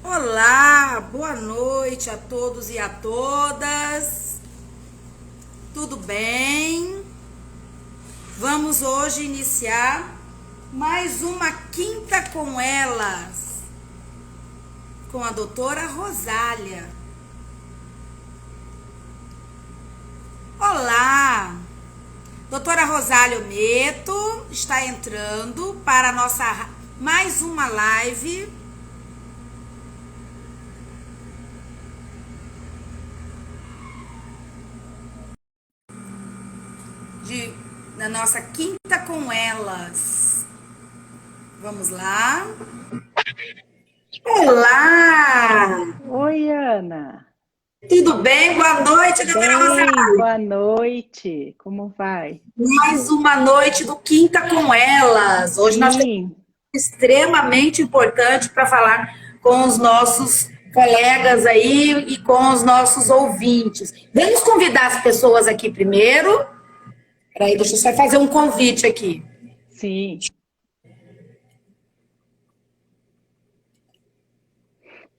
Olá, boa noite a todos e a todas. Tudo bem? Vamos hoje iniciar mais uma quinta com elas, com a doutora Rosália. Olá, doutora Rosália Ometo está entrando para a nossa mais uma live na nossa quinta com elas. Vamos lá. Olá! Oi, Ana. Tudo bem? Boa noite, doutora Bem, Rosália. boa noite. Como vai? Mais uma noite do Quinta com elas. Hoje nós temos Sim. extremamente importante para falar com os nossos colegas aí e com os nossos ouvintes. Vamos convidar as pessoas aqui primeiro. Peraí, deixa eu só fazer um convite aqui. Sim.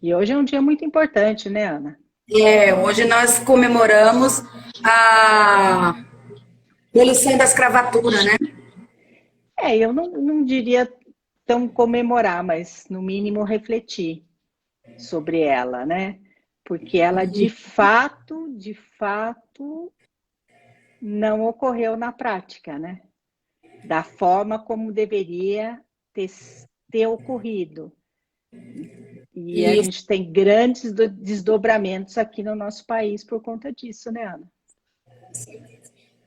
E hoje é um dia muito importante, né, Ana? Hoje nós comemoramos a abolição da escravatura, né? Eu não diria tão comemorar, mas no mínimo refletir sobre ela, né? Porque ela de fato, não ocorreu na prática, né? Da forma como deveria ter, ter ocorrido. E a E gente tem grandes desdobramentos aqui no nosso país por conta disso, né, Ana?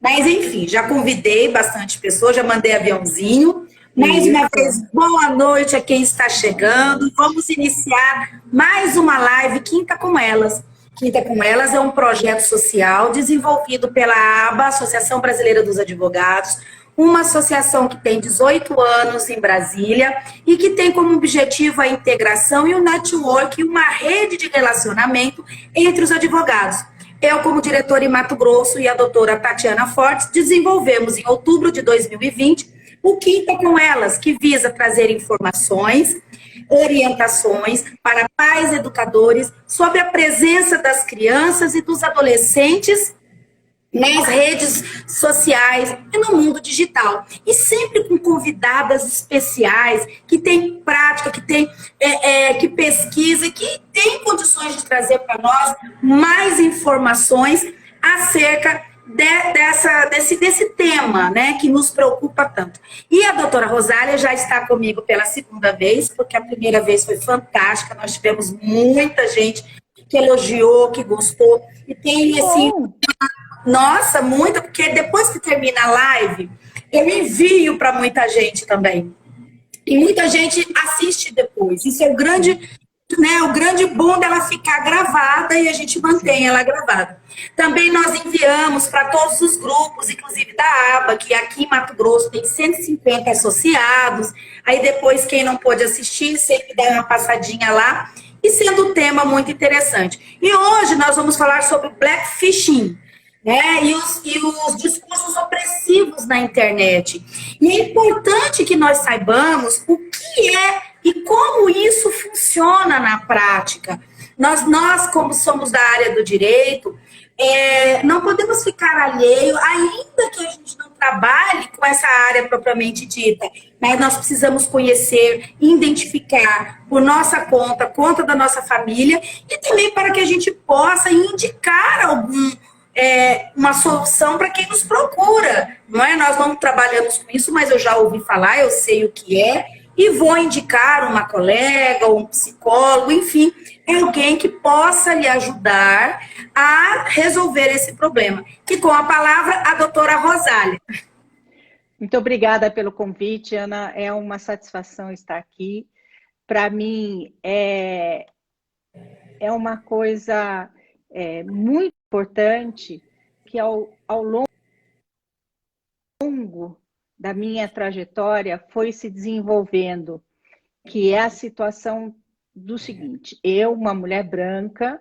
Mas, enfim, já convidei bastante pessoas, já mandei aviãozinho. Mais uma Isso. vez, boa noite a quem está Boa chegando. noite. Vamos iniciar mais uma live Quinta com Elas. Quinta com Elas é um projeto social desenvolvido pela ABA, Associação Brasileira dos Advogados, uma associação que tem 18 anos em Brasília e que tem como objetivo a integração e o network, uma rede de relacionamento entre os advogados. Eu, como diretora em Mato Grosso, e a doutora Tatiana Fortes, desenvolvemos em outubro de 2020 o Quinta com Elas, que visa trazer informações, orientações para pais educadores sobre a presença das crianças e dos adolescentes nas redes sociais e no mundo digital. E sempre com convidadas especiais, que têm prática, que pesquisa, e que têm condições de trazer para nós mais informações acerca desse tema, né, que nos preocupa tanto. E a doutora Rosália já está comigo pela segunda vez, porque a primeira vez foi fantástica, nós tivemos muita gente que elogiou, que gostou, e Que tem, assim, bom! nossa, muita, porque depois que termina a live, eu envio para muita gente também. E muita gente assiste depois. Isso é o grande bom dela ficar gravada e a gente Sim. mantém ela gravada. Também nós enviamos para todos os grupos, inclusive da ABA, que aqui em Mato Grosso tem 150 associados. Aí depois, quem não pôde assistir, sempre dá uma passadinha lá. E sendo um tema muito interessante. E hoje nós vamos falar sobre blackfishing, né? E os discursos opressivos na internet. E é importante que nós saibamos o que é e como isso funciona na prática. Nós como somos da área do direito, não podemos ficar alheio, ainda que a gente não trabalhe com essa área propriamente dita, mas nós precisamos conhecer, identificar por nossa conta, conta da nossa família, e também para que a gente possa indicar uma solução para quem nos procura, não é? Nós não trabalhamos com isso, mas eu já ouvi falar, eu sei o que é, e vou indicar uma colega ou um psicólogo, enfim, alguém que possa lhe ajudar a resolver esse problema. E com a palavra, a doutora Rosália. Muito obrigada pelo convite, Ana. É uma satisfação estar aqui. Para mim, é uma coisa muito importante que ao longo da minha trajetória foi se desenvolvendo, que é a situação do seguinte: eu, uma mulher branca,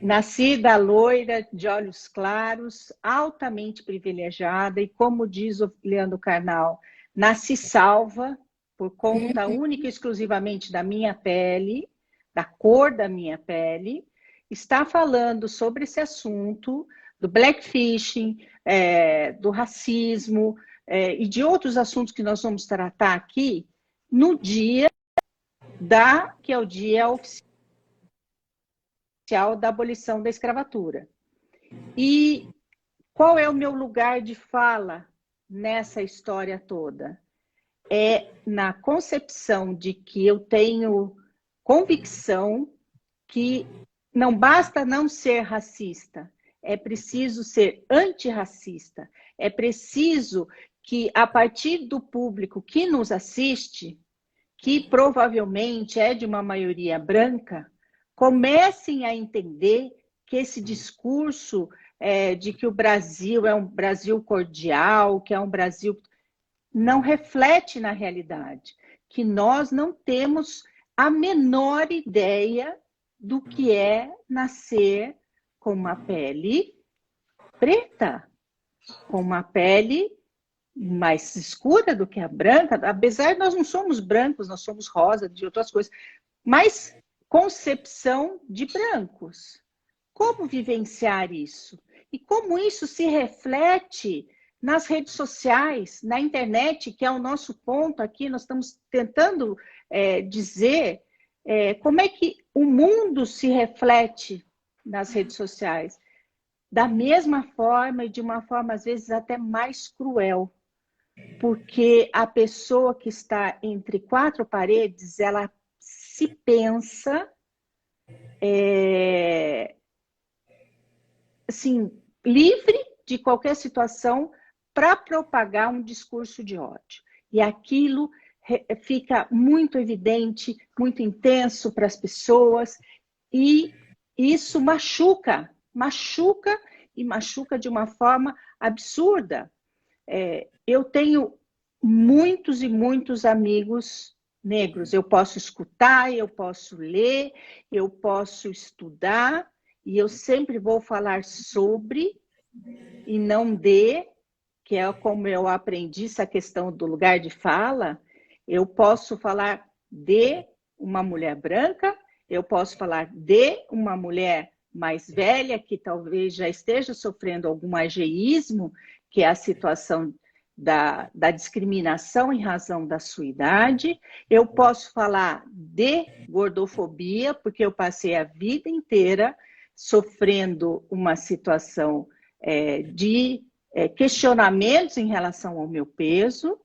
nascida loira, de olhos claros, altamente privilegiada, e como diz o Leandro Carnal, nasci salva por conta única e exclusivamente da minha pele, da cor da minha pele, está falando sobre esse assunto do blackfishing, do racismo e de outros assuntos que nós vamos tratar aqui no dia que é o dia oficial da abolição da escravatura. E qual é o meu lugar de fala nessa história toda? É na concepção de que eu tenho convicção que não basta não ser racista, é preciso ser antirracista, é preciso que, a partir do público que nos assiste, que provavelmente é de uma maioria branca, comecem a entender que esse discurso de que o Brasil é um Brasil cordial, que é um Brasil não reflete na realidade, que nós não temos a menor ideia do que é nascer com uma pele preta, com uma pele mais escura do que a branca, apesar de nós não somos brancos, nós somos rosa, de outras coisas, mas concepção de brancos. Como vivenciar isso? E como isso se reflete nas redes sociais, na internet, que é o nosso ponto aqui, nós estamos tentando dizer como é que o mundo se reflete nas redes sociais. Da mesma forma e de uma forma, às vezes, até mais cruel. Porque a pessoa que está entre quatro paredes, ela se pensa assim, livre de qualquer situação para propagar um discurso de ódio. E aquilo fica muito evidente, muito intenso para as pessoas, e isso machuca e machuca de uma forma absurda. Eu tenho muitos e muitos amigos negros. Eu posso escutar, eu posso ler, eu posso estudar, e eu sempre vou falar sobre e não de, que é como eu aprendi essa questão do lugar de fala. Eu posso falar de uma mulher branca, eu posso falar de uma mulher mais velha, que talvez já esteja sofrendo algum ageísmo, que é a situação da discriminação em razão da sua idade. Eu posso falar de gordofobia, porque eu passei a vida inteira sofrendo uma situação de questionamentos em relação ao meu peso.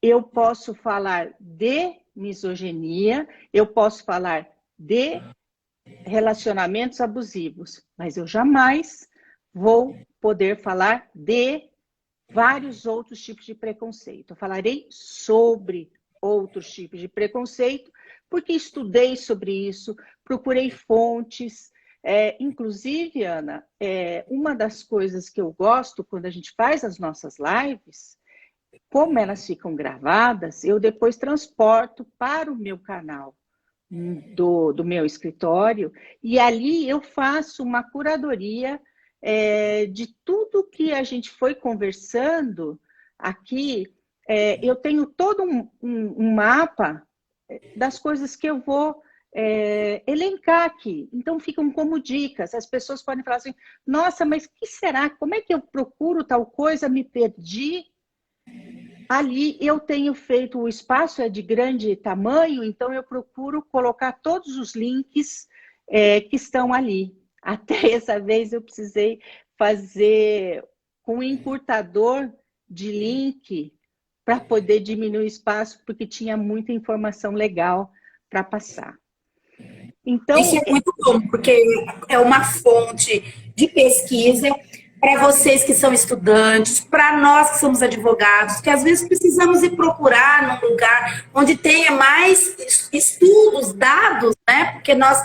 Eu posso falar de misoginia, eu posso falar de relacionamentos abusivos, mas eu jamais vou poder falar de vários outros tipos de preconceito. Eu falarei sobre outros tipos de preconceito, porque estudei sobre isso, procurei fontes. Inclusive, Ana, uma das coisas que eu gosto quando a gente faz as nossas lives, como elas ficam gravadas, eu depois transporto para o meu canal do meu escritório, e ali eu faço uma curadoria de tudo que a gente foi conversando aqui. Eu tenho todo um mapa das coisas que eu vou elencar aqui. Então, ficam como dicas. As pessoas podem falar assim, nossa, mas o que será? Como é que eu procuro tal coisa? Me perdi. Ali eu tenho feito, o espaço é de grande tamanho, então eu procuro colocar todos os links que estão ali. Até essa vez eu precisei fazer com um encurtador de link para poder diminuir o espaço, porque tinha muita informação legal para passar. Então, isso é muito bom, porque é uma fonte de pesquisa para vocês que são estudantes, para nós que somos advogados, que às vezes precisamos ir procurar num lugar onde tenha mais estudos, dados, né? Porque nós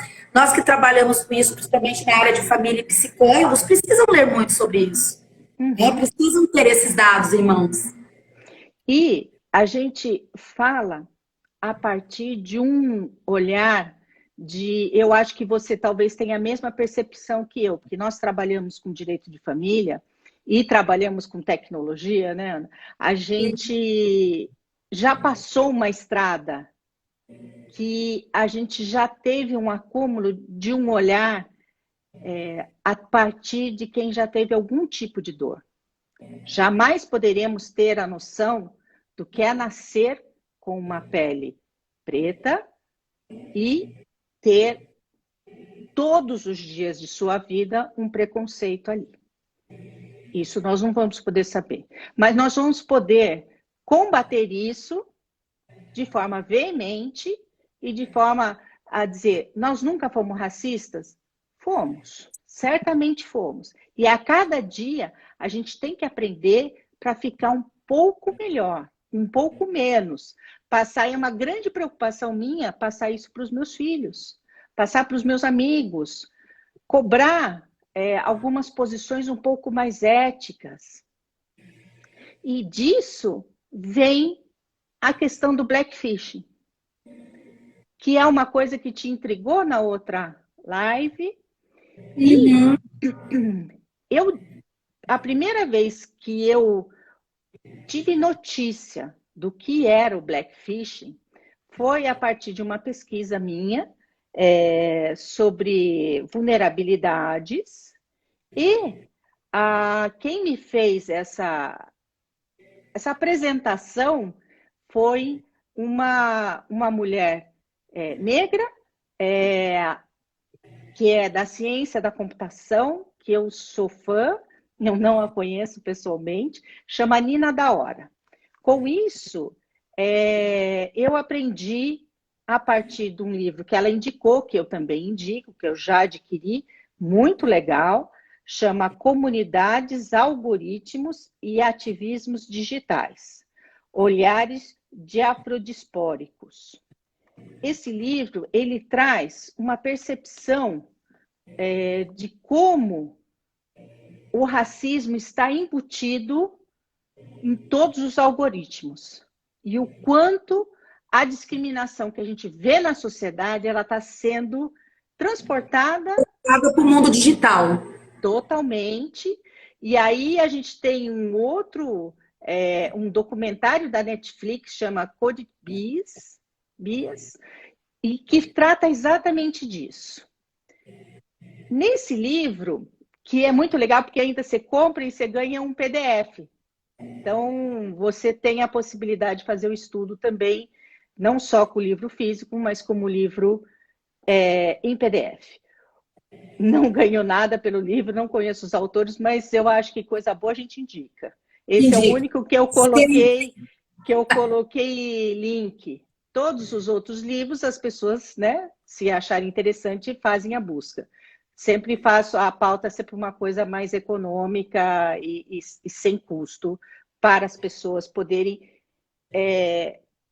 que trabalhamos com isso, principalmente na área de família e psicólogos, precisam ler muito sobre isso. Precisam ter esses dados em mãos. E a gente fala a partir de um olhar eu acho que você talvez tenha a mesma percepção que eu, porque nós trabalhamos com direito de família e trabalhamos com tecnologia, né, Ana? A gente já passou uma estrada que a gente já teve um acúmulo de um olhar a partir de quem já teve algum tipo de dor. Jamais poderemos ter a noção do que é nascer com uma pele preta e ter todos os dias de sua vida um preconceito ali. Isso nós não vamos poder saber. Mas nós vamos poder combater isso de forma veemente e de forma a dizer, nós nunca fomos racistas? Fomos, certamente fomos. E a cada dia a gente tem que aprender para ficar um pouco melhor, um pouco menos. Passar é uma grande preocupação minha, passar isso para os meus filhos, passar para os meus amigos, cobrar algumas posições um pouco mais éticas. E disso vem a questão do blackfishing, que é uma coisa que te intrigou na outra live. E a primeira vez que eu tive notícia do que era o blackfishing foi a partir de uma pesquisa minha sobre vulnerabilidades, e quem me fez essa apresentação foi uma mulher negra, que é da ciência da computação, que eu sou fã, eu não a conheço pessoalmente, chama Nina da Hora. Com isso, eu aprendi a partir de um livro que ela indicou, que eu também indico, que eu já adquiri, muito legal, chama Comunidades, Algoritmos e Ativismos Digitais, Olhares Diafrodispóricos. Esse livro, ele traz uma percepção de como o racismo está embutido em todos os algoritmos e o quanto a discriminação que a gente vê na sociedade, ela está sendo transportada para o mundo digital. Totalmente. E aí a gente tem um documentário da Netflix, chama Code Bias, e que trata exatamente disso. Nesse livro, que é muito legal, porque ainda você compra e você ganha um PDF. Então, você tem a possibilidade de fazer o estudo também, não só com o livro físico, mas como o livro em PDF. Não ganho nada pelo livro, não conheço os autores, mas eu acho que coisa boa a gente indica. Esse é o único que eu coloquei link. Todos os outros livros, as pessoas, né, se acharem interessante, fazem a busca. Sempre faço a pauta, sempre uma coisa mais econômica e sem custo, para as pessoas poderem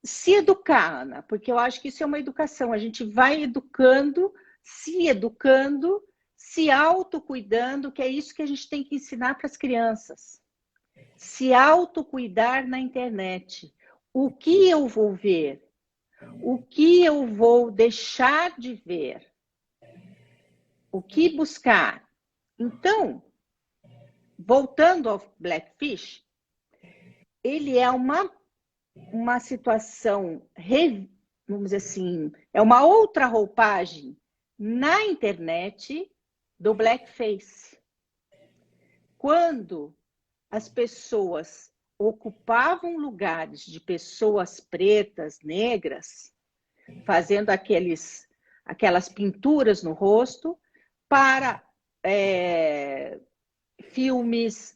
se educar, Ana, porque eu acho que isso é uma educação. A gente vai educando, se autocuidando, que é isso que a gente tem que ensinar para as crianças. Se autocuidar na internet. O que eu vou ver? O que eu vou deixar de ver? O que buscar? Então, voltando ao Blackfish, ele é uma situação, vamos dizer assim, é uma outra roupagem na internet do blackface. Quando as pessoas ocupavam lugares de pessoas pretas, negras, fazendo aquelas pinturas no rosto para filmes,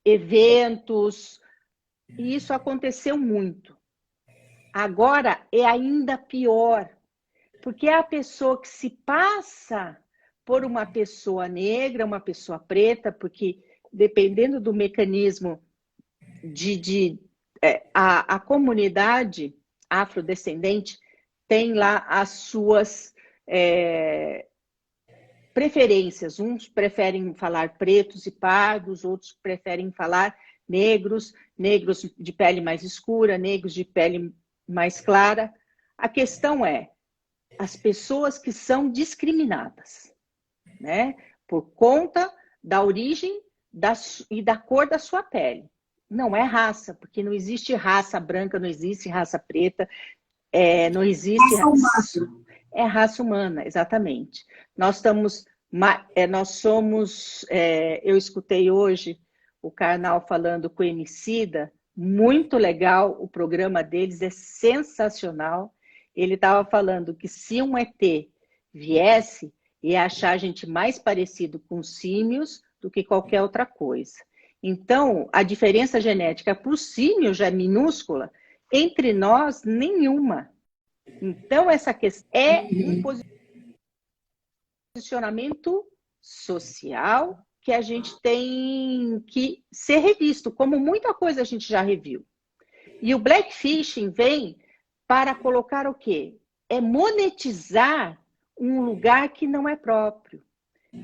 eventos, e isso aconteceu muito. Agora é ainda pior, porque é a pessoa que se passa por uma pessoa negra, uma pessoa preta, porque dependendo do mecanismo a comunidade afrodescendente tem lá as suas preferências. Uns preferem falar pretos e pardos, outros preferem falar negros de pele mais escura, negros de pele mais clara. A questão é as pessoas que são discriminadas, né, por conta da origem e da cor da sua pele. Não é raça, porque não existe raça branca, não existe raça preta. Não existe Raça humana. É raça humana, exatamente. Nós somos, eu escutei hoje o Karnal falando com o Emicida, muito legal, o programa deles é sensacional. Ele estava falando que se um ET viesse, ia achar a gente mais parecido com símios do que qualquer outra coisa. Então, a diferença genética para o símio já é minúscula, entre nós, nenhuma. Então, essa questão é um posicionamento social que a gente tem que ser revisto, como muita coisa a gente já reviu. E o blackfishing vem para colocar o quê? É monetizar um lugar que não é próprio.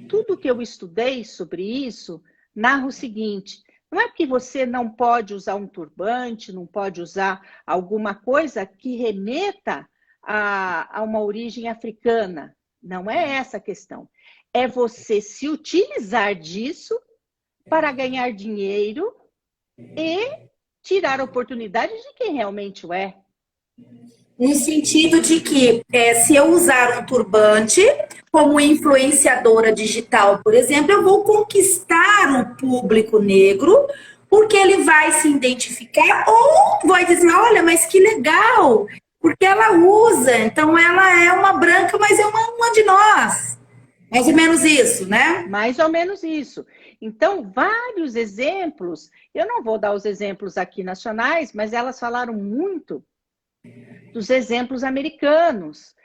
Tudo que eu estudei sobre isso narra o seguinte: não é que você não pode usar um turbante, não pode usar alguma coisa que remeta a uma origem africana. Não é essa a questão. É você se utilizar disso para ganhar dinheiro e tirar a oportunidade de quem realmente o é. No sentido de que, se eu usar um turbante como influenciadora digital, por exemplo, eu vou conquistar um público negro, porque ele vai se identificar ou vai dizer, olha, mas que legal, porque ela usa, então ela é uma branca, mas é uma de nós. Mais ou menos isso, né? Mais ou menos isso. Então, vários exemplos, eu não vou dar os exemplos aqui nacionais, mas elas falaram muito dos exemplos americanos.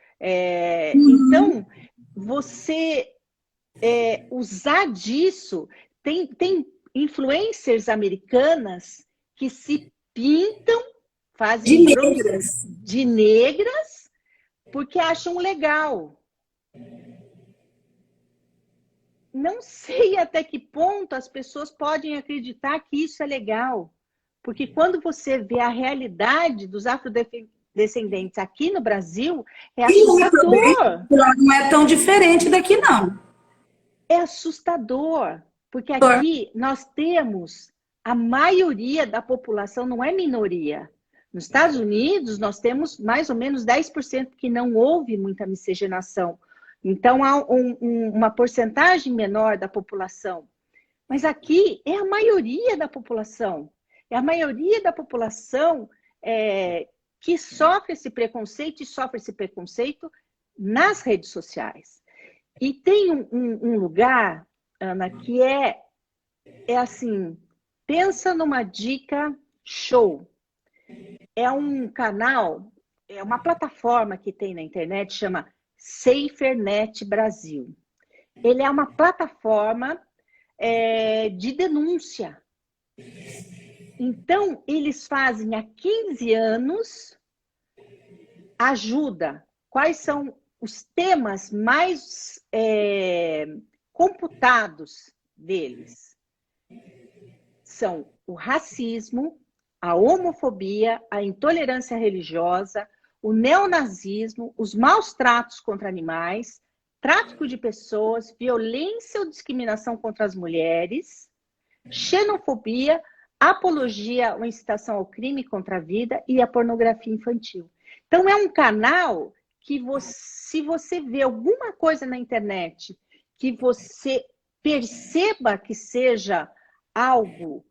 Então, você usar disso, tem influencers americanas que se pintam, fazem de negras, porque acham legal. Não sei até que ponto as pessoas podem acreditar que isso é legal. Porque quando você vê a realidade dos afrodescendentes aqui no Brasil, é assustador. Não é tão diferente daqui, não. É assustador. Porque aqui nós temos a maioria da população, não é minoria. Nos Estados Unidos, nós temos mais ou menos 10% que não houve muita miscigenação. Então, há uma porcentagem menor da população. Mas aqui é a maioria da população. É a maioria da população que sofre esse preconceito e sofre esse preconceito nas redes sociais. E tem um lugar, Ana, que é assim, pensa numa dica show. É um canal, é uma plataforma que tem na internet, chama SaferNet Brasil. Ele é uma plataforma de denúncia. Então, eles fazem há 15 anos ajuda. Quais são os temas mais computados deles? São o racismo, a homofobia, a intolerância religiosa, o neonazismo, os maus tratos contra animais, tráfico de pessoas, violência ou discriminação contra as mulheres, xenofobia, apologia ou incitação ao crime contra a vida e a pornografia infantil. Então, é um canal que, se você vê alguma coisa na internet que você perceba que seja algo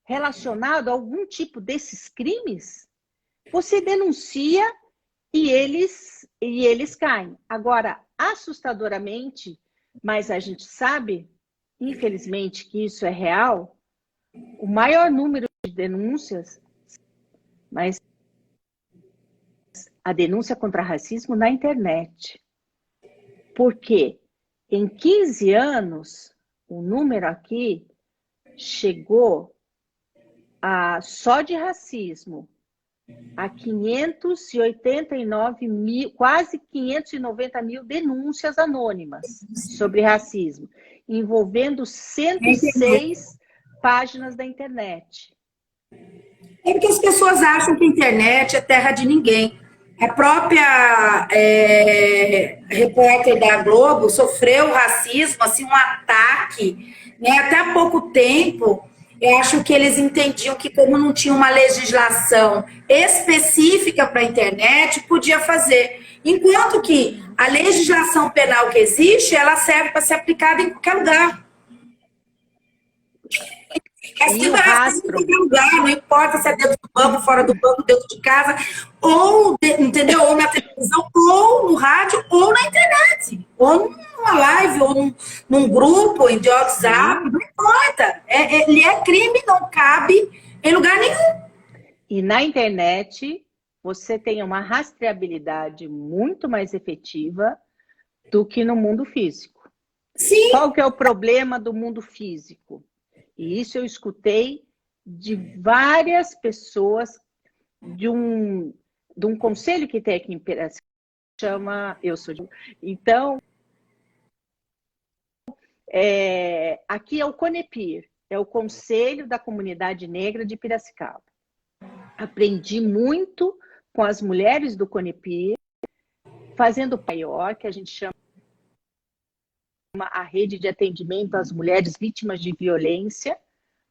relacionado a algum tipo desses crimes, você denuncia e eles caem. Agora, assustadoramente, mas a gente sabe, infelizmente, que isso é real, o maior número de denúncias, mas a denúncia contra racismo na internet. Porque em 15 anos, o número aqui chegou só de racismo a 589 mil, quase 590 mil denúncias anônimas sobre racismo, envolvendo 106 páginas da internet. É porque as pessoas acham que a internet é terra de ninguém. A própria repórter da Globo sofreu racismo, assim, um ataque, né? Até há pouco tempo, Eu acho que eles entendiam que, como não tinha uma legislação específica para a internet, podia fazer. Enquanto que a legislação penal que existe, ela serve para ser aplicada em qualquer lugar. É E o ciberracismo em rastro. qualquer lugar, não importa se é dentro do banco, fora do banco, dentro de casa, entendeu? Ou na televisão, ou no rádio, ou na internet, ou numa live, ou num grupo de WhatsApp, não importa. Ele é crime, não cabe em lugar nenhum. E na internet, você tem uma rastreabilidade muito mais efetiva do que no mundo físico. Sim. Qual que é o problema do mundo físico? E isso eu escutei de várias pessoas de um conselho que tem aqui em Piracicaba, chama Eu Sou de... Então, aqui é o CONEPIR, é o Conselho da Comunidade Negra de Piracicaba. Aprendi muito com as mulheres do CONEPIR, fazendo o maior, que a gente chama a rede de atendimento às mulheres vítimas de violência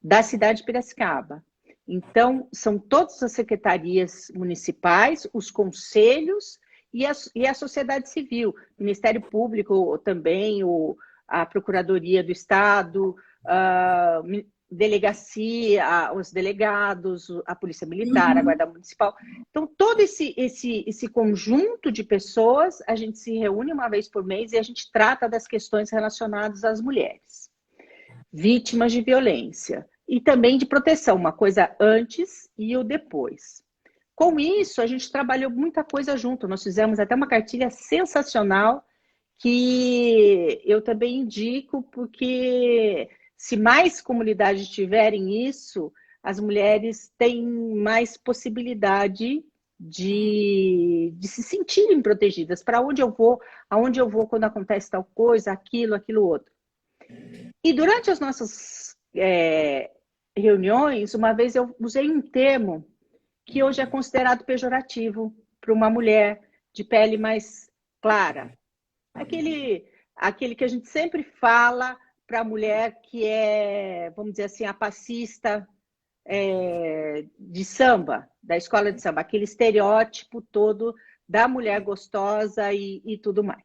da cidade de Piracicaba. Então, são todas as secretarias municipais, os conselhos e a sociedade civil, Ministério Público também, a Procuradoria do Estado, a delegacia, os delegados, a Polícia Militar, a Guarda Municipal. Então, todo esse conjunto de pessoas, a gente se reúne uma vez por mês e a gente trata das questões relacionadas às mulheres vítimas de violência e também de proteção, uma coisa antes e o depois. Com isso, a gente trabalhou muita coisa junto, nós fizemos até uma cartilha sensacional que eu também indico, porque se mais comunidades tiverem isso, as mulheres têm mais possibilidade de se sentirem protegidas. Para onde eu vou, aonde eu vou quando acontece tal coisa, aquilo outro. E durante as nossas reuniões, uma vez eu usei um termo que hoje é considerado pejorativo para uma mulher de pele mais clara. Aquele que a gente sempre fala para a mulher que é, vamos dizer assim, a passista de samba, da escola de samba, aquele estereótipo todo da mulher gostosa e tudo mais.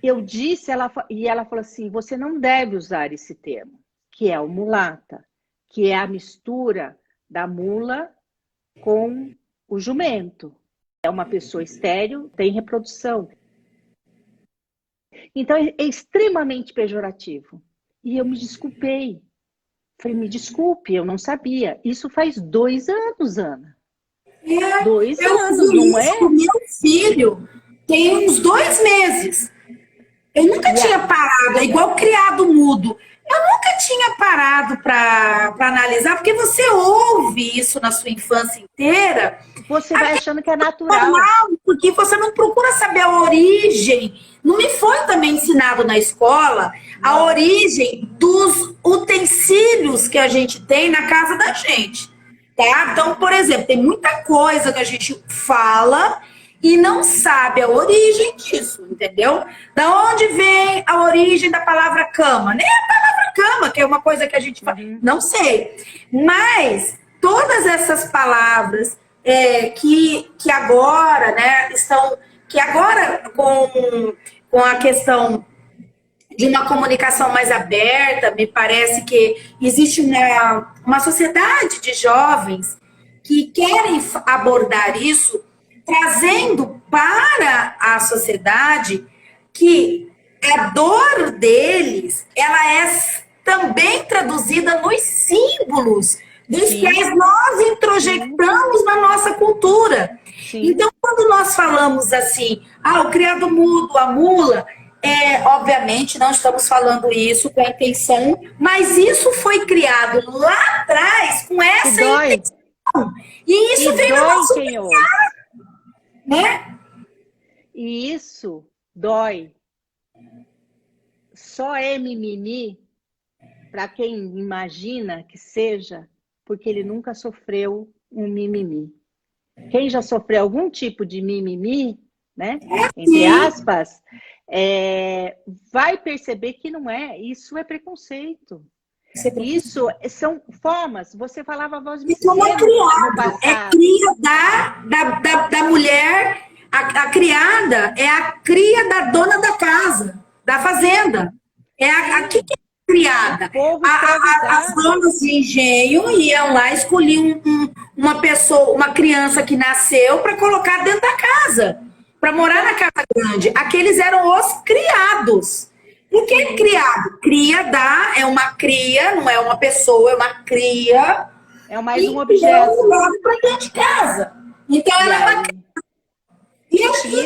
Eu disse, e ela falou assim, você não deve usar esse termo, que é o mulata, que é a mistura da mula com o jumento. É uma pessoa estéril, tem reprodução. Então, é extremamente pejorativo. E eu me desculpei. Falei, me desculpe, eu não sabia. Isso faz 2 anos, Ana. 2 anos, não é? O meu filho tem uns 2 meses. Eu nunca tinha parado, é igual criado mudo. Eu nunca tinha parado para analisar, porque você ouve isso na sua infância inteira. Você vai achando que é natural. Porque você não procura saber a origem. Não me foi também ensinado na escola a origem dos utensílios que a gente tem na casa da gente. Tá? Então, por exemplo, tem muita coisa que a gente fala e não sabe a origem disso, entendeu? Da onde vem a origem da palavra cama? Nem a palavra cama, que é uma coisa que a gente fala. Não sei. Mas todas essas palavras que agora, né, estão... Que agora, com a questão de uma comunicação mais aberta, me parece que existe uma sociedade de jovens que querem abordar isso, trazendo para a sociedade que a dor deles, ela é também traduzida nos símbolos dos quais nós introjetamos na nossa cultura. Sim. Então, quando nós falamos assim, o criado mudo, a mula, obviamente não estamos falando isso com a intenção, mas isso foi criado lá atrás com essa intenção. E isso vem no nosso pensar, né? E isso dói. Só é mimimi para quem imagina que seja, porque ele nunca sofreu um mimimi. Quem já sofreu algum tipo de mimimi, né? Entre aspas, vai perceber que não é. Isso é preconceito. Isso são formas. Você falava voz Isso é uma no criada, é passado. cria da mulher, a criada é a cria da dona da casa, da fazenda. É que é criada. O povo As escravizado. donas de engenho iam lá escolher uma pessoa, uma criança que nasceu para colocar dentro da casa, para morar na casa grande. Aqueles eram os criados. Por que criado? Cria é uma cria, não é uma pessoa, é uma cria. É mais um E objeto. leva para dentro de casa. Então E ela é uma aí, e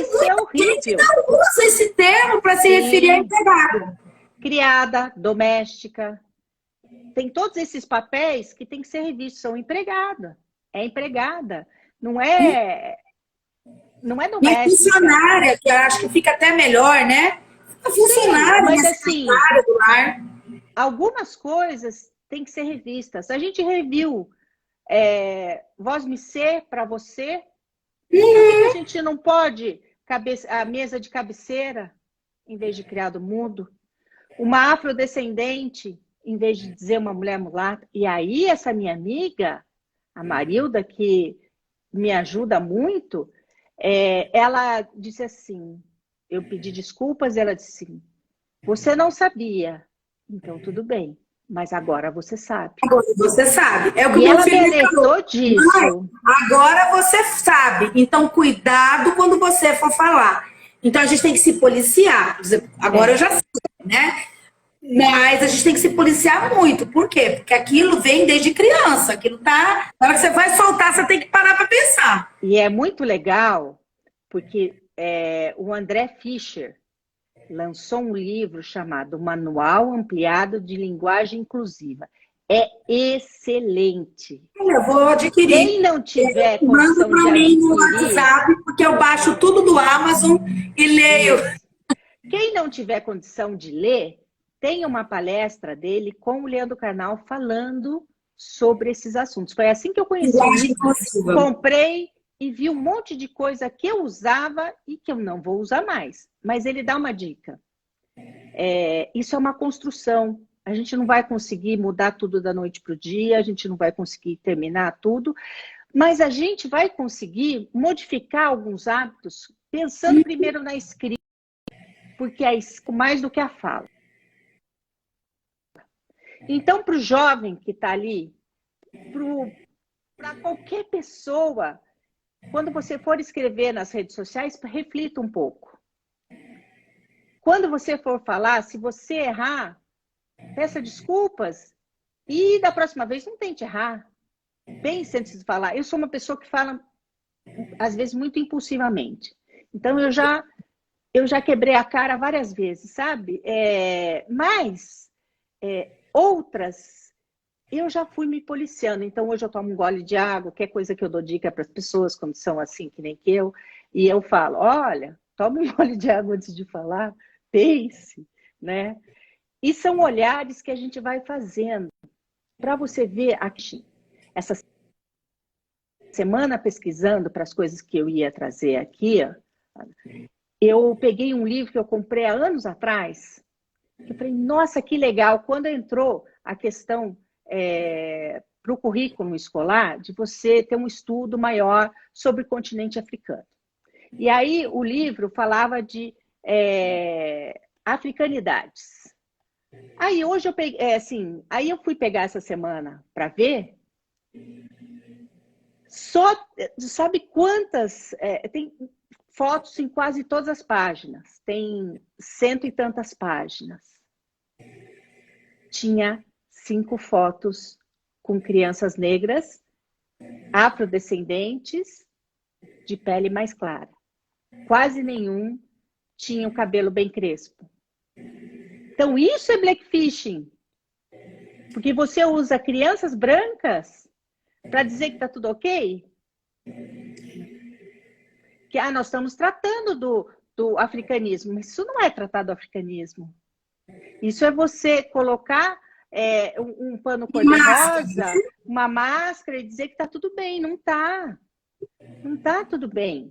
isso é horrível. não usa esse termo para se referir a empregada. Criada, doméstica. Tem todos esses papéis que tem que ser revistos. São empregada. É empregada. Não é E a doméstica. funcionária, que eu acho que fica até melhor, né? A funcionária, Mas a assim, secretária do lar. algumas coisas têm que ser revistas. A gente reviu Voz Me Ser para você. Por que a gente não pode a mesa de cabeceira, em vez de criado mudo? Uma afrodescendente, em vez de dizer uma mulher mulata. E aí, essa minha amiga, a Marilda, que me ajuda muito, ela disse assim, eu pedi desculpas, e ela disse assim, você não sabia, então tudo bem, mas agora você sabe. Agora você sabe. É o que E meu ela me filho alertou falou. disso. Agora você sabe. Então, cuidado quando você for falar. Então, a gente tem que se policiar. Agora eu já sei, né? Mas a gente tem que se policiar muito. Por quê? Porque aquilo vem desde criança. Aquilo tá. Na hora que você vai soltar, você tem que parar para pensar. E é muito legal, porque o André Fischer lançou um livro chamado Manual Ampliado de Linguagem Inclusiva. É excelente. Eu vou adquirir. Quem não tiver Manda condição para de mim no adquirir... WhatsApp, porque eu baixo tudo do Amazon e leio. Quem não tiver condição de ler, tem uma palestra dele com o Leandro Carnal falando sobre esses assuntos. Foi assim que eu conheci o livro, comprei e vi um monte de coisa que eu usava e que eu não vou usar mais. Mas ele dá uma dica. Isso é uma construção. A gente não vai conseguir mudar tudo da noite para o dia, a gente não vai conseguir terminar tudo, mas a gente vai conseguir modificar alguns hábitos pensando primeiro na escrita, porque é mais do que a fala. Então, para o jovem que está ali, para qualquer pessoa, quando você for escrever nas redes sociais, reflita um pouco. Quando você for falar, se você errar, peça desculpas e da próxima vez não tente errar. Pense antes de falar. Eu sou uma pessoa que fala, às vezes, muito impulsivamente. Então, eu já quebrei a cara várias vezes, sabe? Mas outras, eu já fui me policiando. Então, hoje eu tomo um gole de água, que é coisa que eu dou dica para as pessoas quando são assim, que nem que eu. E eu falo, olha, tome um gole de água antes de falar, pense, né? E são olhares que a gente vai fazendo para você ver aqui. Essa semana, pesquisando para as coisas que eu ia trazer aqui, eu peguei um livro que eu comprei há anos atrás. Eu falei, nossa, que legal. Quando entrou a questão para o currículo escolar, de você ter um estudo maior sobre o continente africano. E aí o livro falava de africanidades. Aí hoje eu peguei, aí eu fui pegar essa semana para ver. Sabe quantas? Tem fotos em quase todas as páginas. Tem 100 e tantas páginas. Tinha 5 fotos com crianças negras, afrodescendentes, de pele mais clara. Quase nenhum tinha o cabelo bem crespo. Então, isso é blackfishing. Porque você usa crianças brancas para dizer que está tudo ok? Que nós estamos tratando do africanismo. Mas isso não é tratar do africanismo. Isso é você colocar um pano cor-de-rosa, uma máscara e dizer que está tudo bem. Não está. Não está tudo bem.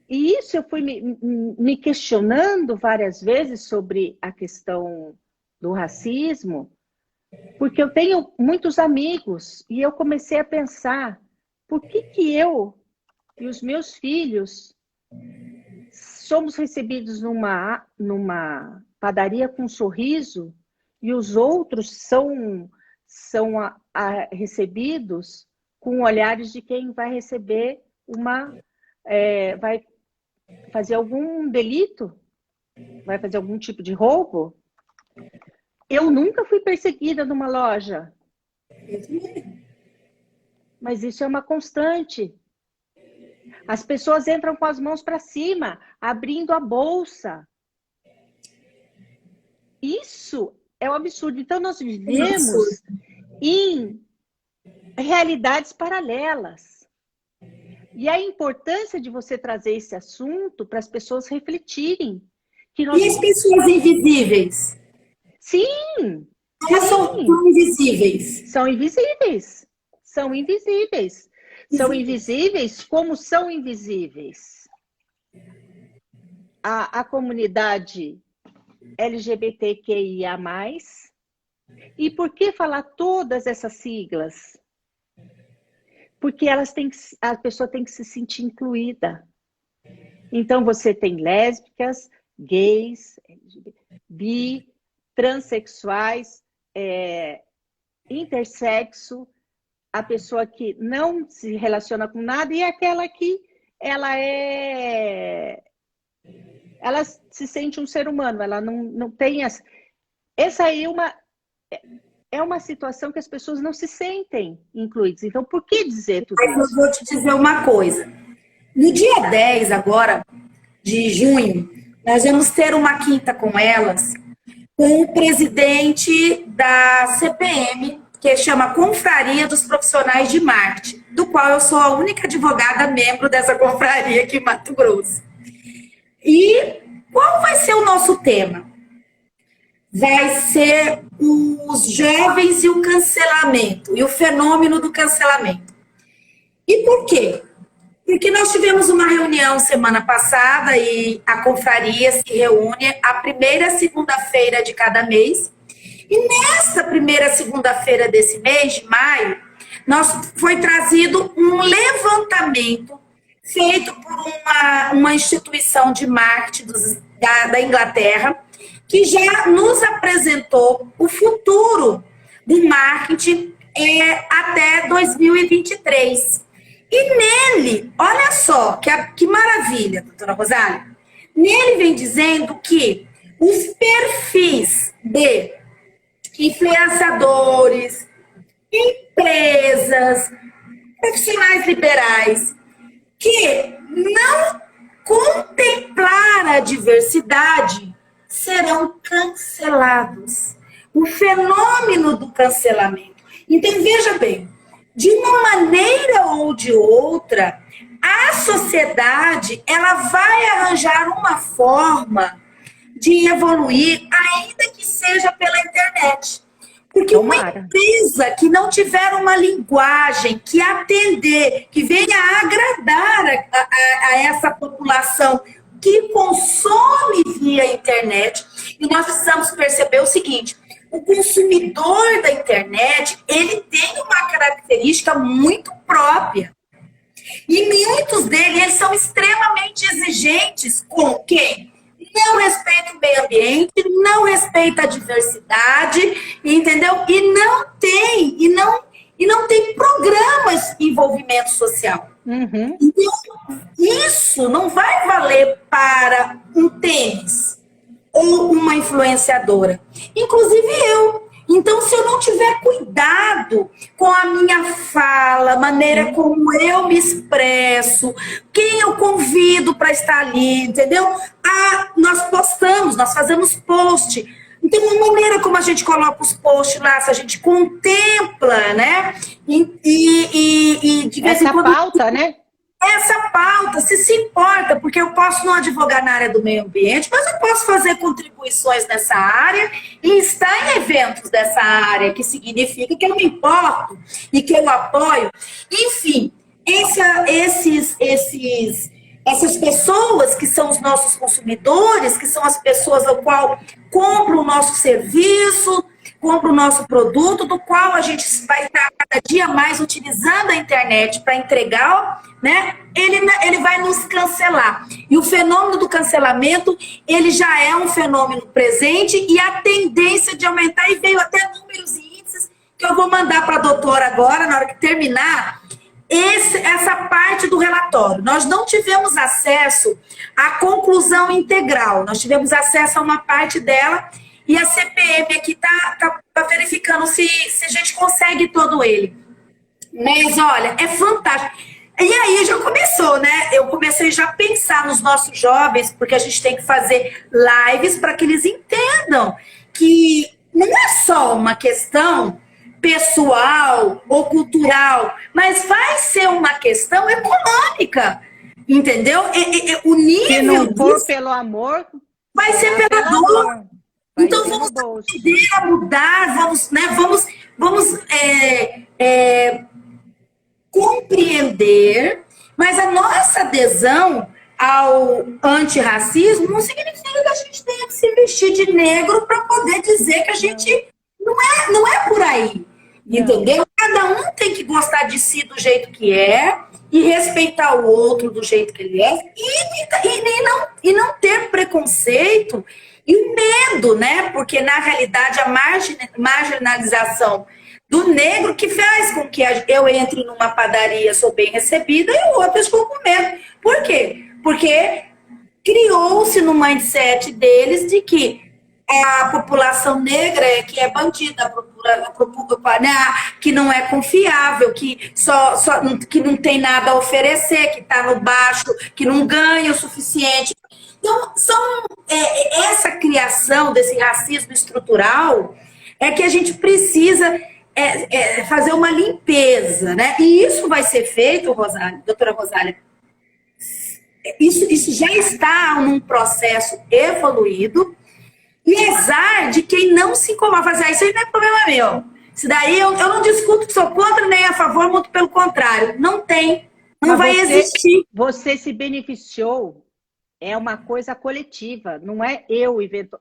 E isso eu fui me questionando várias vezes sobre a questão do racismo, Porque eu tenho muitos amigos e eu comecei a pensar, por que que eu e os meus filhos somos recebidos numa padaria com um sorriso e os outros são recebidos com olhares de quem vai receber vai fazer algum delito, vai fazer algum tipo de roubo. Eu nunca fui perseguida numa loja, mas isso é uma constante. As pessoas entram com as mãos para cima, abrindo a bolsa. Isso é um absurdo. Então, nós vivemos em realidades paralelas. E a importância de você trazer esse assunto para as pessoas refletirem. E as pessoas invisíveis? Sim! Elas são invisíveis. São invisíveis. São invisíveis. São invisíveis como são invisíveis. A comunidade LGBTQIA+. E por que falar todas essas siglas? Porque a pessoa tem que se sentir incluída. Então, você tem lésbicas, gays, bi, transexuais, intersexo, a pessoa que não se relaciona com nada e aquela que ela se sente um ser humano, ela não tem essa aí é uma situação que as pessoas não se sentem incluídas. Então, por que dizer tudo isso? Mas eu vou te dizer uma coisa. No dia 10 agora, de junho, nós vamos ter uma quinta com elas, com o presidente da CPM, que chama Confraria dos Profissionais de Marketing, do qual eu sou a única advogada membro dessa confraria aqui em Mato Grosso. E qual vai ser o nosso tema? Vai ser os jovens e o cancelamento, e o fenômeno do cancelamento. E por quê? Porque nós tivemos uma reunião semana passada e a confraria se reúne a primeira segunda-feira de cada mês. E nessa primeira segunda-feira desse mês, de maio, foi trazido um levantamento feito por uma instituição de marketing da Inglaterra, que já nos apresentou o futuro do marketing até 2023. E nele, olha só, que maravilha, doutora Rosália. Nele vem dizendo que os perfis de influenciadores, empresas, profissionais liberais, que não contemplar a diversidade serão cancelados. O fenômeno do cancelamento. Então, veja bem, de uma maneira ou de outra, a sociedade ela vai arranjar uma forma de evoluir, ainda que seja pela internet. Porque uma empresa que não tiver uma linguagem que atender, que venha agradar a essa população que consome via internet, e nós precisamos perceber o seguinte: o consumidor da internet, ele tem uma característica muito própria. E muitos deles, eles são extremamente exigentes com quem? Não respeita o meio ambiente, não respeita a diversidade, entendeu? E não tem programas de envolvimento social. Uhum. Então, isso não vai valer para um tênis ou uma influenciadora. Inclusive eu. Então, se eu não tiver cuidado com a minha fala, a maneira como eu me expresso, quem eu convido para estar ali, entendeu? Nós fazemos post. Então, a maneira como a gente coloca os posts lá, se a gente contempla, né? E de vez em quando... Essa pauta, né? Essa pauta, se importa, porque eu posso não advogar na área do meio ambiente, mas eu posso fazer contribuições nessa área e estar em eventos dessa área, que significa que eu me importo e que eu apoio. Enfim, essas pessoas que são os nossos consumidores, que são as pessoas ao qual compram o nosso serviço, compra o nosso produto, do qual a gente vai estar cada dia mais utilizando a internet para entregar, né? Ele vai nos cancelar. E o fenômeno do cancelamento, ele já é um fenômeno presente e a tendência de aumentar, e veio até números e índices que eu vou mandar para a doutora agora, na hora que terminar, essa parte do relatório. Nós não tivemos acesso à conclusão integral, nós tivemos acesso a uma parte dela e a CPM aqui está verificando se a gente consegue todo ele. Mas, olha, é fantástico. E aí já começou, né? Eu comecei já a pensar nos nossos jovens, porque a gente tem que fazer lives para que eles entendam que não é só uma questão pessoal ou cultural, mas vai ser uma questão econômica, entendeu? O nível se não for pelo amor, vai ser pela dor. Então vamos aprender a mudar, vamos compreender, mas a nossa adesão ao antirracismo não significa que a gente tenha que se vestir de negro para poder dizer que a gente não é por aí, entendeu? Cada um tem que gostar de si do jeito que é e respeitar o outro do jeito que ele é e não ter preconceito e medo, né? Porque na realidade a marginalização do negro que faz com que eu entre numa padaria, sou bem recebida, e o outro estou com medo. Por quê? Porque criou-se no mindset deles de que a população negra é que é bandida, que não é confiável, que que não tem nada a oferecer, que está no baixo, que não ganha o suficiente. Então, essa criação desse racismo estrutural é que a gente precisa fazer uma limpeza, né? E isso vai ser feito, doutora Rosália, isso já está num processo evoluído, e azar de quem não se incomoda. Fazer isso aí não é problema meu. Isso daí eu não discuto que sou contra nem a favor, muito pelo contrário. Não tem, não vai existir. Você se beneficiou, é uma coisa coletiva, não é eu invento.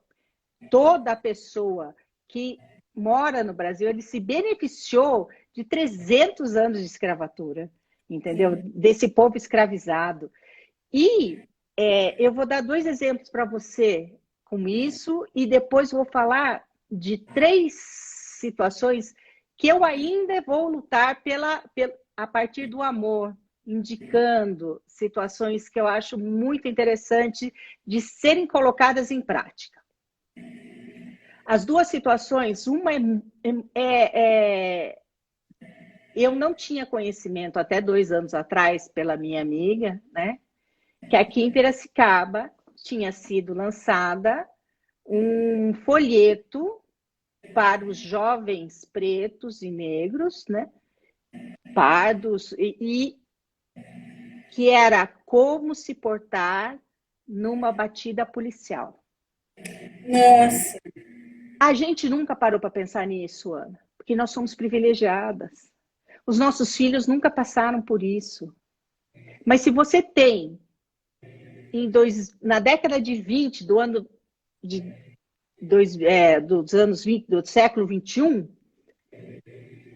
Toda pessoa que mora no Brasil, ele se beneficiou de 300 anos de escravatura, entendeu? Desse povo escravizado. E eu vou dar 2 exemplos para você com isso, e depois vou falar de 3 situações que eu ainda vou lutar a partir do amor, indicando situações que eu acho muito interessante de serem colocadas em prática. As 2 situações, uma eu não tinha conhecimento até 2 anos atrás, pela minha amiga, né? Que aqui em Piracicaba tinha sido lançada um folheto para os jovens pretos e negros, né? Pardos, e que era como se portar numa batida policial. Nossa. A gente nunca parou para pensar nisso, Ana, porque nós somos privilegiadas. Os nossos filhos nunca passaram por isso. Mas se você tem, na década de 20, dos anos 20, do século 21,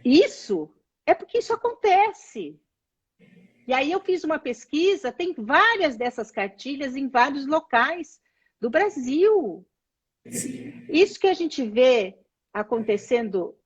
isso é porque isso acontece. E aí eu fiz uma pesquisa, tem várias dessas cartilhas em vários locais do Brasil. Isso que a gente vê acontecendo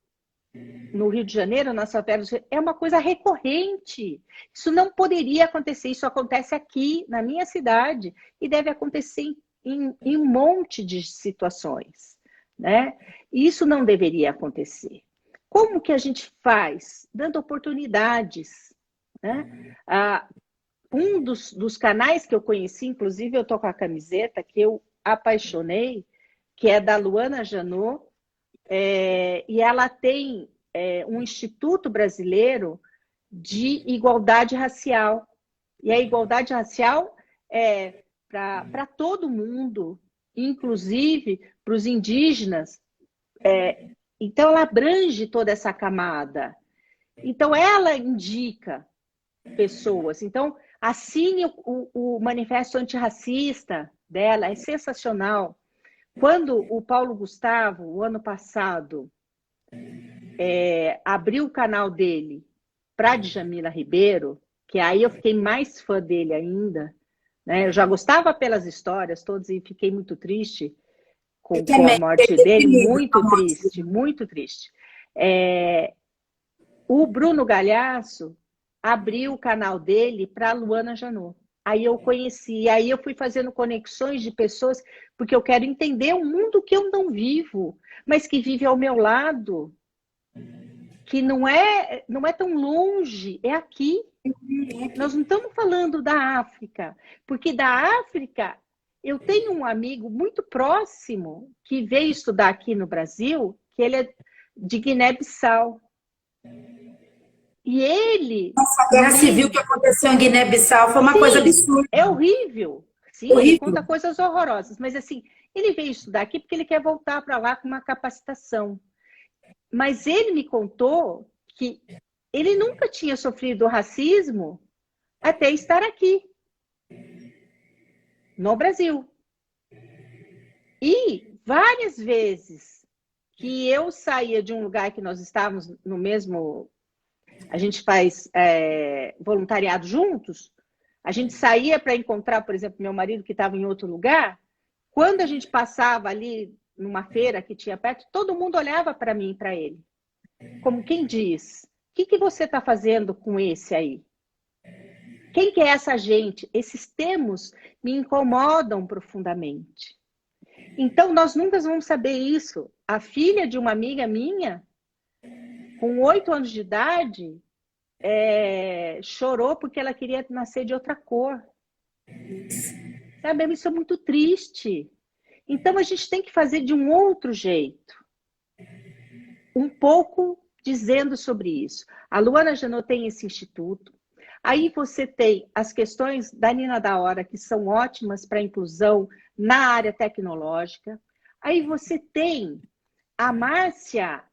no Rio de Janeiro, na favela, é uma coisa recorrente. Isso não poderia acontecer, isso acontece aqui, na minha cidade, e deve acontecer em um monte de situações, né? Isso não deveria acontecer. Como que a gente faz? Dando oportunidades, né? Um dos canais que eu conheci, inclusive eu estou com a camiseta que eu apaixonei, que é da Luana Janot, e ela tem um Instituto Brasileiro de Igualdade Racial. E a igualdade racial é para todo mundo, inclusive para os indígenas. Então, ela abrange toda essa camada. Então, ela indica pessoas. Então, assine o manifesto antirracista dela, é sensacional. Quando o Paulo Gustavo, o ano passado, abriu o canal dele para Djamila Ribeiro, que aí eu fiquei mais fã dele ainda, né? Eu já gostava pelas histórias todas e fiquei muito triste Eu com a também, morte fiquei dele, deprimida com a muito morte triste, dele. muito triste. O Bruno Galhaço abriu o canal dele para a Luana Janot. Aí eu conheci, aí eu fui fazendo conexões de pessoas, porque eu quero entender um mundo que eu não vivo, mas que vive ao meu lado, que não é tão longe, é aqui. Nós não estamos falando da África, porque da África eu tenho um amigo muito próximo que veio estudar aqui no Brasil, que ele é de Guiné-Bissau. E ele, A no guerra civil que meio, aconteceu em Guiné-Bissau foi uma coisa sim, absurda, é horrível. Sim, ele conta horrível. coisas horrorosas, mas assim, ele veio estudar aqui porque ele quer voltar para lá com uma capacitação. Mas ele me contou que ele nunca tinha sofrido racismo até estar aqui, no Brasil. E várias vezes que eu saía de um lugar que nós estávamos no mesmo. A gente faz voluntariado juntos, a gente saía para encontrar, por exemplo, meu marido que estava em outro lugar. Quando a gente passava ali numa feira que tinha perto, todo mundo olhava para mim e para ele. Como quem diz, o que você está fazendo com esse aí? Quem que é essa gente? Esses termos me incomodam profundamente. Então, nós nunca vamos saber isso. A filha de uma amiga minha, com 8 anos de idade, chorou porque ela queria nascer de outra cor. Sabe? Isso é muito triste. Então, a gente tem que fazer de um outro jeito. Um pouco dizendo sobre isso. A Luana Janot tem esse instituto. Aí você tem as questões da Nina da Hora, que são ótimas para a inclusão na área tecnológica. Aí você tem a Márcia,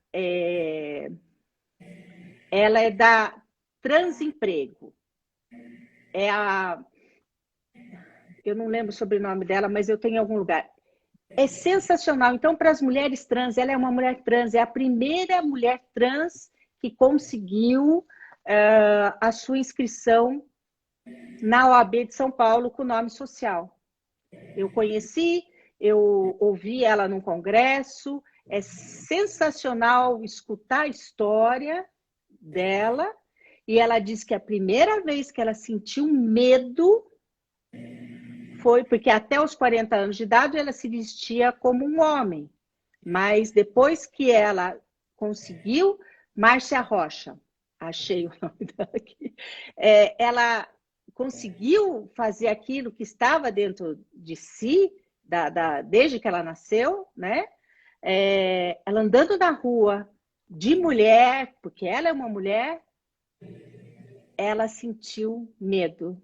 ela é da Transemprego. Eu não lembro o sobrenome dela, mas eu tenho em algum lugar. É sensacional. Então, para as mulheres trans, ela é uma mulher trans, é a primeira mulher trans que conseguiu a sua inscrição na OAB de São Paulo com nome social. Eu conheci, eu ouvi ela num congresso, é sensacional escutar a história dela, e ela disse que a primeira vez que ela sentiu medo foi porque até os 40 anos de idade ela se vestia como um homem, mas depois que ela conseguiu, Márcia Rocha, achei o nome dela aqui, ela conseguiu fazer aquilo que estava dentro de si, desde que ela nasceu, né? Ela andando na rua, de mulher, porque ela é uma mulher, ela sentiu medo.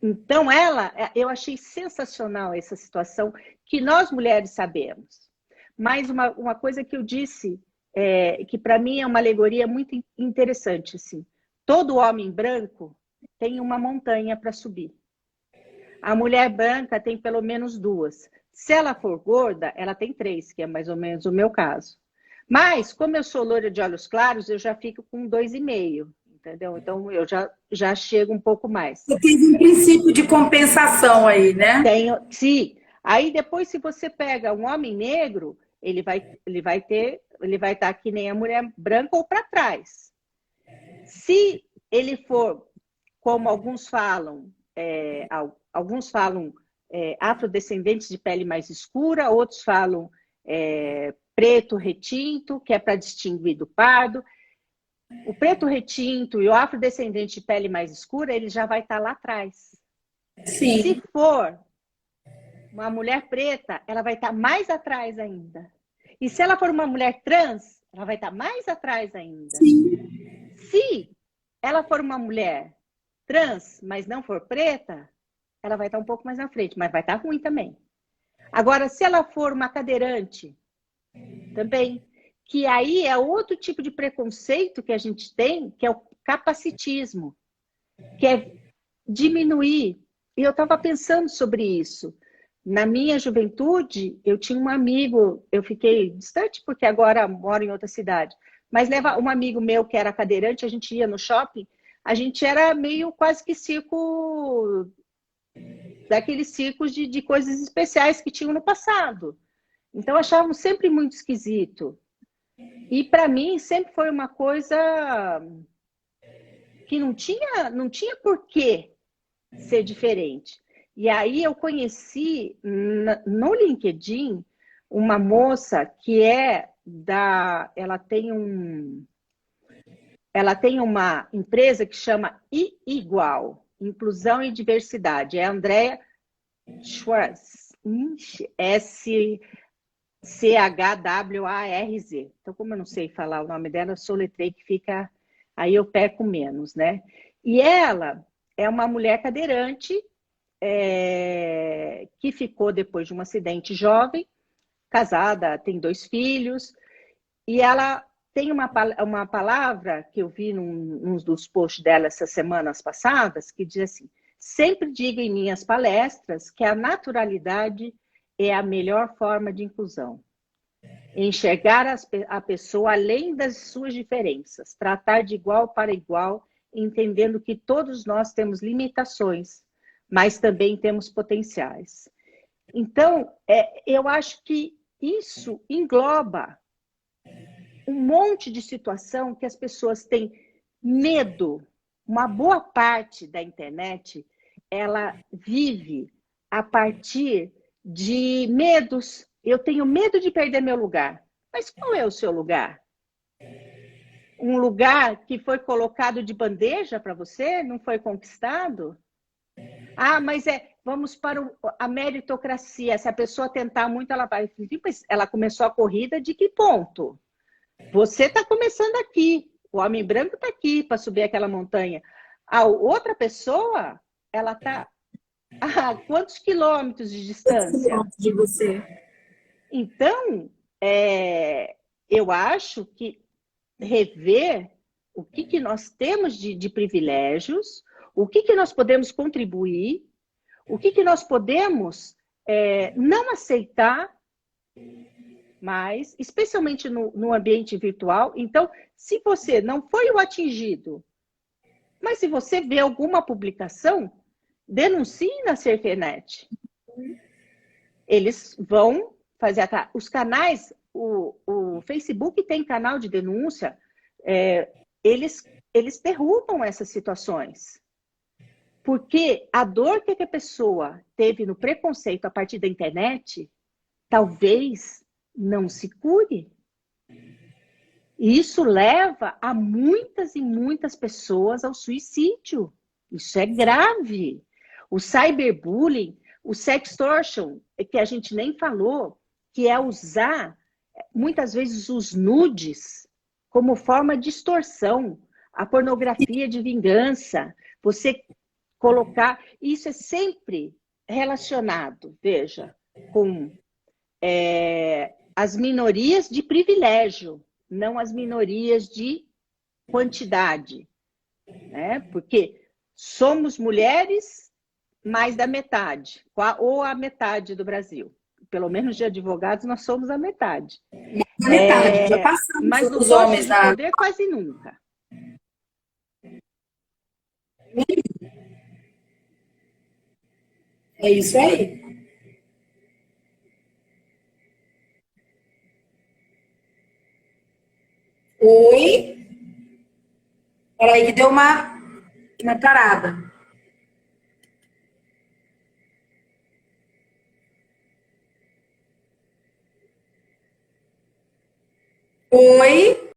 Então, eu achei sensacional essa situação, que nós mulheres sabemos. Mas uma coisa que eu disse, que para mim é uma alegoria muito interessante, assim. Todo homem branco tem uma montanha para subir. A mulher branca tem pelo menos 2. Se ela for gorda, ela tem 3, que é mais ou menos o meu caso. Mas, como eu sou loira de olhos claros, eu já fico com 2,5. Entendeu? Então, eu já chego um pouco mais. Você teve um princípio de compensação aí, né? Sim. Aí depois, se você pega um homem negro, ele vai estar que nem a mulher branca ou para trás. Se ele for, como alguns falam, afrodescendentes de pele mais escura, outros falam preto retinto, que é para distinguir do pardo. O preto retinto e o afrodescendente de pele mais escura, ele já vai estar lá atrás. Sim. Se for uma mulher preta, ela vai estar mais atrás ainda. E se ela for uma mulher trans, ela vai estar mais atrás ainda. Sim. Se ela for uma mulher trans, mas não for preta, ela vai estar um pouco mais na frente, mas vai estar ruim também. Agora, se ela for uma cadeirante, também, que aí é outro tipo de preconceito que a gente tem, que é o capacitismo, que é diminuir. E eu estava pensando sobre isso. Na minha juventude, eu tinha um amigo, eu fiquei distante porque agora moro em outra cidade, mas leva um amigo meu que era cadeirante, a gente ia no shopping, a gente era meio quase que circo, daqueles circos de coisas especiais que tinham no passado. Então, achavam sempre muito esquisito. E para mim sempre foi uma coisa que não tinha por que ser diferente. E aí eu conheci no LinkedIn uma moça que ela tem uma empresa que chama Igual, Inclusão e Diversidade. É a Andrea Schwartz, Schwarz. Então, como eu não sei falar o nome dela, eu soletrei que fica... Aí eu peco menos, né? E ela é uma mulher cadeirante que ficou depois de um acidente jovem, casada, tem 2 filhos, e ela tem uma palavra que eu vi num dos posts dela essas semanas passadas, que diz assim: sempre digo em minhas palestras que a naturalidade é a melhor forma de inclusão. Enxergar a pessoa além das suas diferenças, tratar de igual para igual, entendendo que todos nós temos limitações, mas também temos potenciais. Então, eu acho que isso engloba um monte de situação que as pessoas têm medo. Uma boa parte da internet, ela vive a partir de medos. Eu tenho medo de perder meu lugar. Mas qual é o seu lugar? Um lugar que foi colocado de bandeja para você? Não foi conquistado? Ah, mas vamos para a meritocracia. Se a pessoa tentar muito, ela vai... Ela começou a corrida de que ponto? Você está começando aqui. O homem branco está aqui para subir aquela montanha. A outra pessoa, ela está a quantos quilômetros de distância? De você. Então, eu acho que rever o que nós temos de privilégios, o que nós podemos contribuir, o que nós podemos não aceitar, mas especialmente no ambiente virtual. Então, se você não foi o atingido, mas se você vê alguma publicação, denuncie na Cercanet. Eles vão fazer os canais, o Facebook tem canal de denúncia, eles derrubam essas situações. Porque a dor que a pessoa teve no preconceito a partir da internet, talvez não se cure. E isso leva a muitas e muitas pessoas ao suicídio. Isso é grave. O cyberbullying, o sextortion, que a gente nem falou, que é usar, muitas vezes, os nudes como forma de extorsão, a pornografia de vingança, você colocar... Isso é sempre relacionado, veja, com as minorias de privilégio, não as minorias de quantidade, né? Porque somos mulheres mais da metade, ou a metade do Brasil. Pelo menos de advogados, nós somos a metade. Metade, já passamos mas no os posto homens de poder, quase nunca. É isso aí. Oi? Peraí que deu uma parada. Oi?